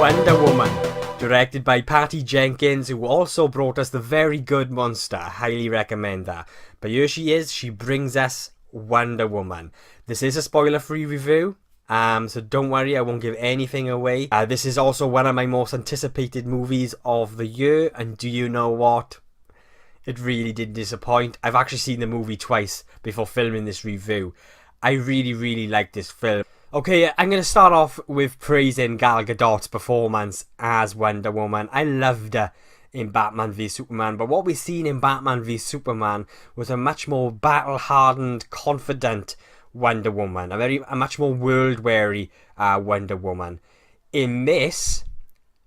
Wonder Woman, directed by Patty Jenkins, who also brought us the very good Monster. I highly recommend that. But here she is, she brings us Wonder Woman. This is a spoiler-free review, so don't worry, I won't give anything away. This is also one of my most anticipated movies of the year, and do you know what? It really did disappoint. I've actually seen the movie twice before filming this review. I really like this film. Okay, I'm going to start off with praising Gal Gadot's performance as Wonder Woman. I loved her in Batman v Superman, but what we've seen in Batman v Superman was a much more battle-hardened, confident Wonder Woman. A much more world-weary Wonder Woman. In this,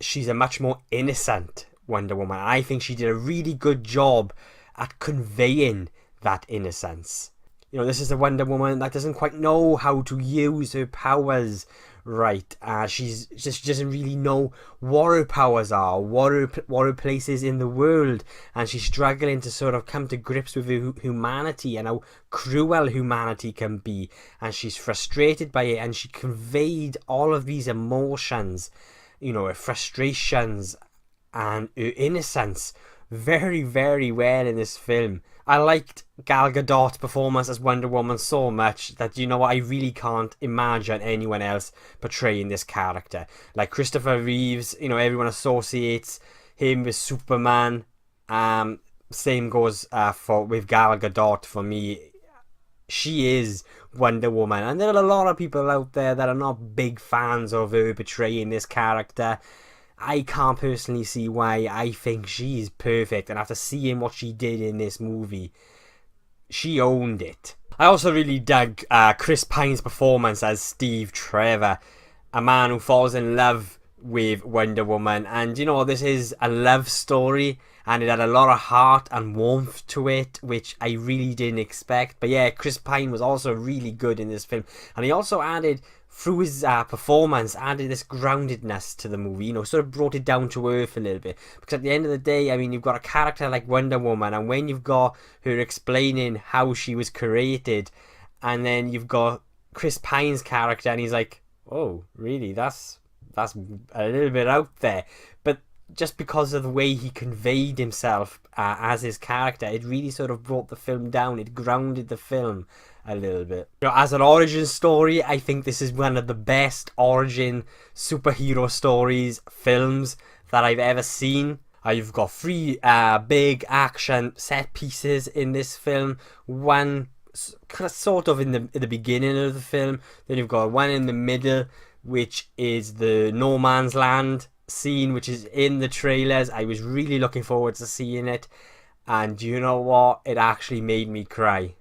she's a much more innocent Wonder Woman. I think she did a really good job at conveying that innocence. You know, this is a Wonder Woman that doesn't quite know how to use her powers right. She doesn't really know what her powers are, what her place is in the world, and she's struggling to sort of come to grips with her humanity and how cruel humanity can be, and she's frustrated by it, and she conveyed all of these emotions, you know, her frustrations and her innocence very well in this film. I liked Gal Gadot's performance as Wonder Woman so much that, you know what, I really can't imagine anyone else portraying this character. Like Christopher Reeves, you know, everyone associates him with Superman. Same goes with Gal Gadot for me. She is Wonder Woman, and there are a lot of people out there that are not big fans of her portraying this character. I can't personally see why. I think she's perfect, and after seeing what she did in this movie, she owned it. I also really dug Chris Pine's performance as Steve Trevor, a man who falls in love with Wonder Woman. And you know, this is a love story, and it had a lot of heart and warmth to it, which I really didn't expect. But yeah, Chris Pine was also really good in this film, and he also added, through his performance, added this groundedness to the movie, you know, sort of brought it down to earth a little bit. Because at the end of the day, I mean, you've got a character like Wonder Woman, and when you've got her explaining how she was created, and then you've got Chris Pine's character, and he's like, oh, really, that's a little bit out there. But just because of the way he conveyed himself as his character, it really sort of brought the film down. It grounded the film a little bit. You know, as an origin story, I think this is one of the best origin superhero stories films that I've ever seen. You've got three big action set pieces in this film. One sort of in the beginning of the film, then you've got one in the middle, which is the no man's land scene, which is in the trailers. I was really looking forward to seeing it, and you know what, it actually made me cry.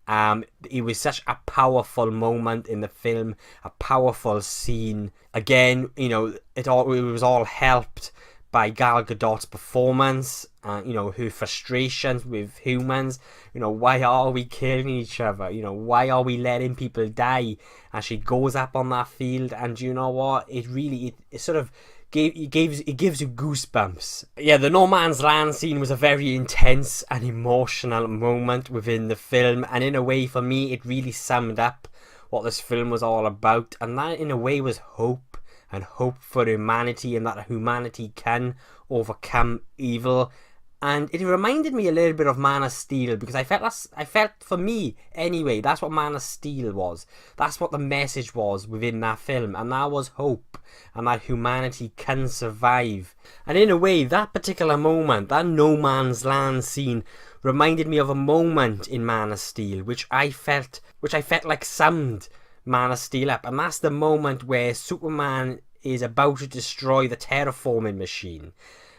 It was such a powerful moment in the film, a powerful scene. Again, you know, it was all helped by Gal Gadot's performance, you know, her frustrations with humans. You know, why are we killing each other? You know, why are we letting people die? And she goes up on that field, and you know what, it really, it sort of it gives you goosebumps. Yeah, the no man's land scene was a very intense and emotional moment within the film, and in a way, for me, it really summed up what this film was all about, and that in a way was hope, and hope for humanity, and that humanity can overcome evil. And it reminded me a little bit of Man of Steel, because I felt, for me anyway, that's what Man of Steel was. That's what the message was within that film, and that was hope, and that humanity can survive. And in a way, that particular moment, that no man's land scene, reminded me of a moment in Man of Steel, which I felt like summed Man of Steel up, and that's the moment where Superman is about to destroy the terraforming machine.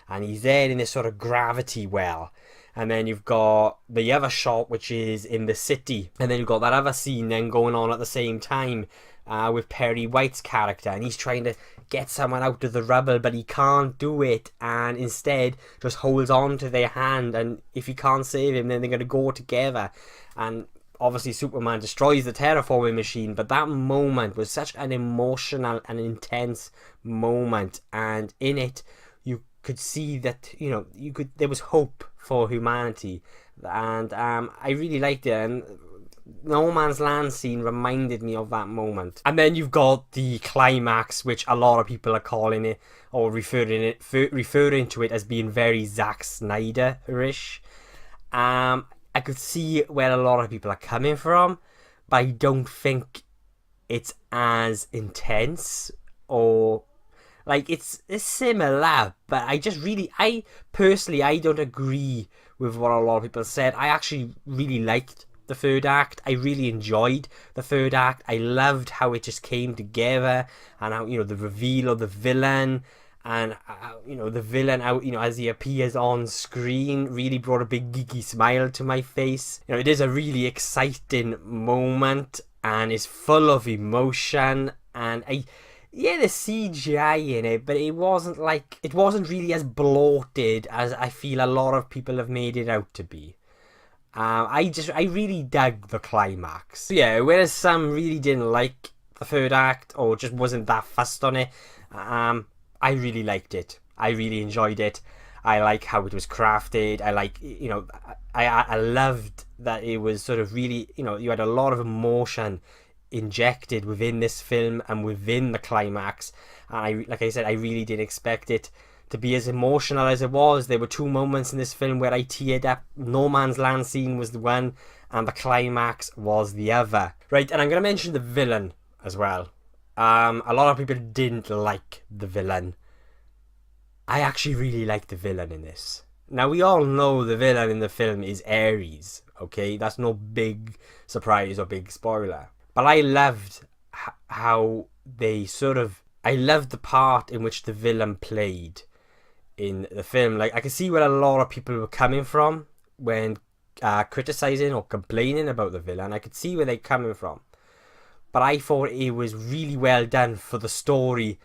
And he's there in this sort of gravity well. And then you've got the other shot, which is in the city. And then you've got that other scene then going on at the same time with Perry White's character. And he's trying to get someone out of the rubble, but he can't do it. And instead just holds on to their hand. And if he can't save him, then they're going to go together. And obviously Superman destroys the terraforming machine. But that moment was such an emotional and intense moment. And in it, could see that, you know, there was hope for humanity, and I really liked it. And No Man's Land scene reminded me of that moment. And then you've got the climax, which a lot of people are calling it, or referring to it as being very Zack Snyder-ish. I could see where a lot of people are coming from, but I don't think it's as intense, or like it's similar, but I personally I don't agree with what a lot of people said. I actually really liked the third act. I really enjoyed the third act. I loved how it just came together, and how, you know, the reveal of the villain, and you know, the villain out, you know, as he appears on screen, really brought a big geeky smile to my face. You know, it is a really exciting moment, and is full of emotion, and yeah, the CGI in it, but it wasn't really as bloated as I feel a lot of people have made it out to be. I really dug the climax. So yeah, whereas some really didn't like the third act, or just wasn't that fussed on it, I really liked it. I really enjoyed it. I like how it was crafted. I like, you know, I loved that it was sort of really, you know, you had a lot of emotion injected within this film and within the climax. And like I said, I really didn't expect it to be as emotional as it was. There were two moments in this film where I teared up. No Man's Land scene was the one, and the climax was the other. Right, and I'm going to mention the villain as well. A lot of people didn't like the villain. I actually really like the villain in this. Now, we all know the villain in the film is Ares, okay? That's no big surprise or big spoiler. But I loved how they sort of... I loved the part in which the villain played in the film. Like, I can see where a lot of people were coming from when criticizing or complaining about the villain. I could see where they're coming from. But I thought it was really well done for the story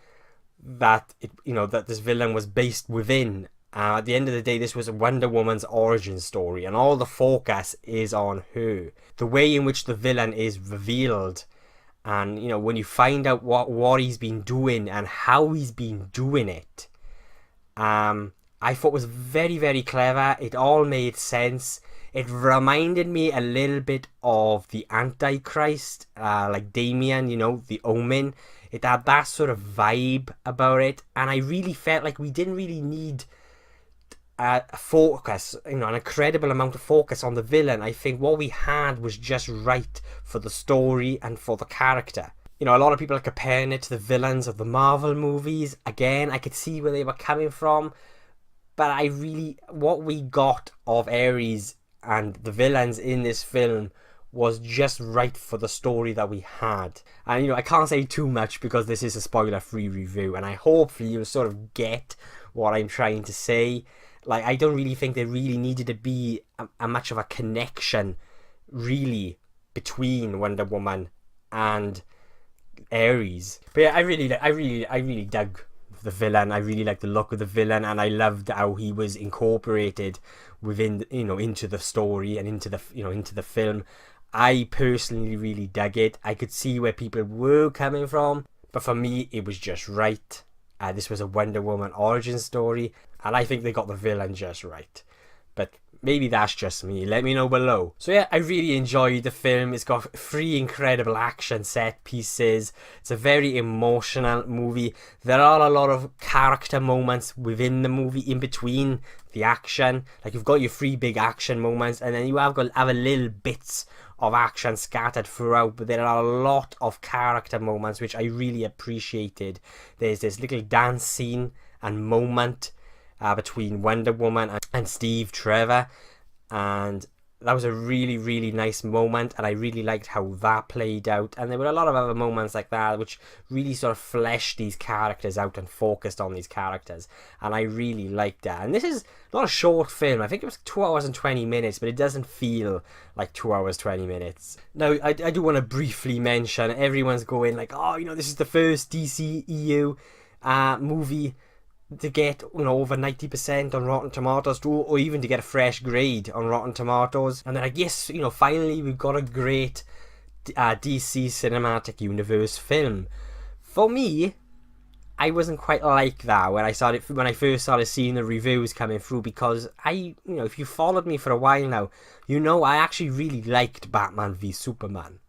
that that this villain was based within. At the end of the day, this was Wonder Woman's origin story, and all the focus is on her. The way in which the villain is revealed, and you know, when you find out what he's been doing and how he's been doing it, I thought was very, very clever. It all made sense. It reminded me a little bit of the Antichrist, like Damien, you know, the Omen. It had that sort of vibe about it, and I really felt like we didn't really need a focus, you know, an incredible amount of focus on the villain. I think what we had was just right for the story and for the character. You know, a lot of people are comparing it to the villains of the Marvel movies. Again, I could see where they were coming from, but what we got of Ares and the villains in this film was just right for the story that we had. And, you know, I can't say too much because this is a spoiler-free review, and I hope you'll sort of get what I'm trying to say. Like, I don't really think there really needed to be a much of a connection, really, between Wonder Woman and Ares. But yeah, I really dug the villain. I really liked the look of the villain, and I loved how he was incorporated within, you know, into the story and into the film. I personally really dug it. I could see where people were coming from, but for me, it was just right. This was a Wonder Woman origin story, and I think they got the villain just right. But maybe that's just me. Let me know below. So yeah, I really enjoyed the film. It's got 3 incredible action set pieces. It's a very emotional movie. There are a lot of character moments within the movie, in between the action. Like, you've got your 3 big action moments, and then you have a little bits of action scattered throughout, but there are a lot of character moments which I really appreciated. There's this little dance scene and moment between Wonder Woman and Steve Trevor, and that was a really, really nice moment, and I really liked how that played out. And there were a lot of other moments like that which really sort of fleshed these characters out and focused on these characters, and I really liked that. And this is not a short film. I think it was 2 hours and 20 minutes, but it doesn't feel like 2 hours 20 minutes. Now, I do want to briefly mention, everyone's going like, oh, you know, this is the first DCEU movie to get, you know, over 90% on Rotten Tomatoes, or even to get a fresh grade on Rotten Tomatoes. And then I guess, you know, finally we've got a great DC Cinematic Universe film. For me, I wasn't quite like that when I first started seeing the reviews coming through, because if you followed me for a while now, I actually really liked Batman v Superman.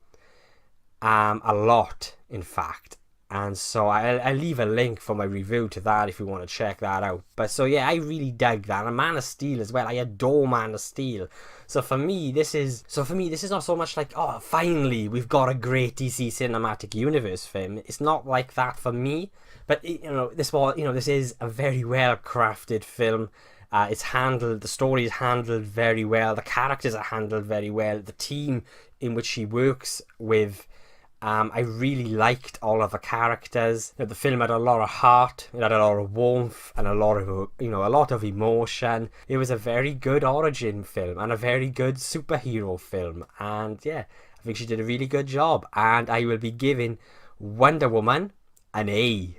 A lot, in fact. And so I'll leave a link for my review to that if you want to check that out. But so yeah, I really dug that. And Man of Steel as well. I adore Man of Steel. So for me, this is not so much like, oh, finally we've got a great DC cinematic universe film. It's not like that for me. But this is a very well crafted film. The story is handled very well. The characters are handled very well. The team in which she works with, I really liked all of the characters. The film had a lot of heart, it had a lot of warmth, and a lot of emotion. It was a very good origin film and a very good superhero film. And yeah, I think she did a really good job. And I will be giving Wonder Woman an A.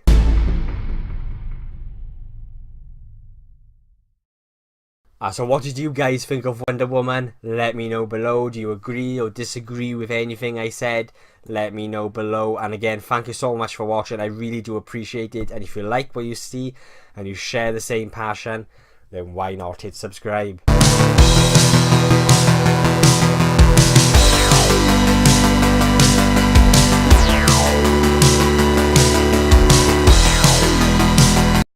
So what did you guys think of Wonder Woman? Let me know below. Do you agree or disagree with anything I said? Let me know below. And again, thank you so much for watching. I really do appreciate it. And if you like what you see and you share the same passion, then why not hit subscribe?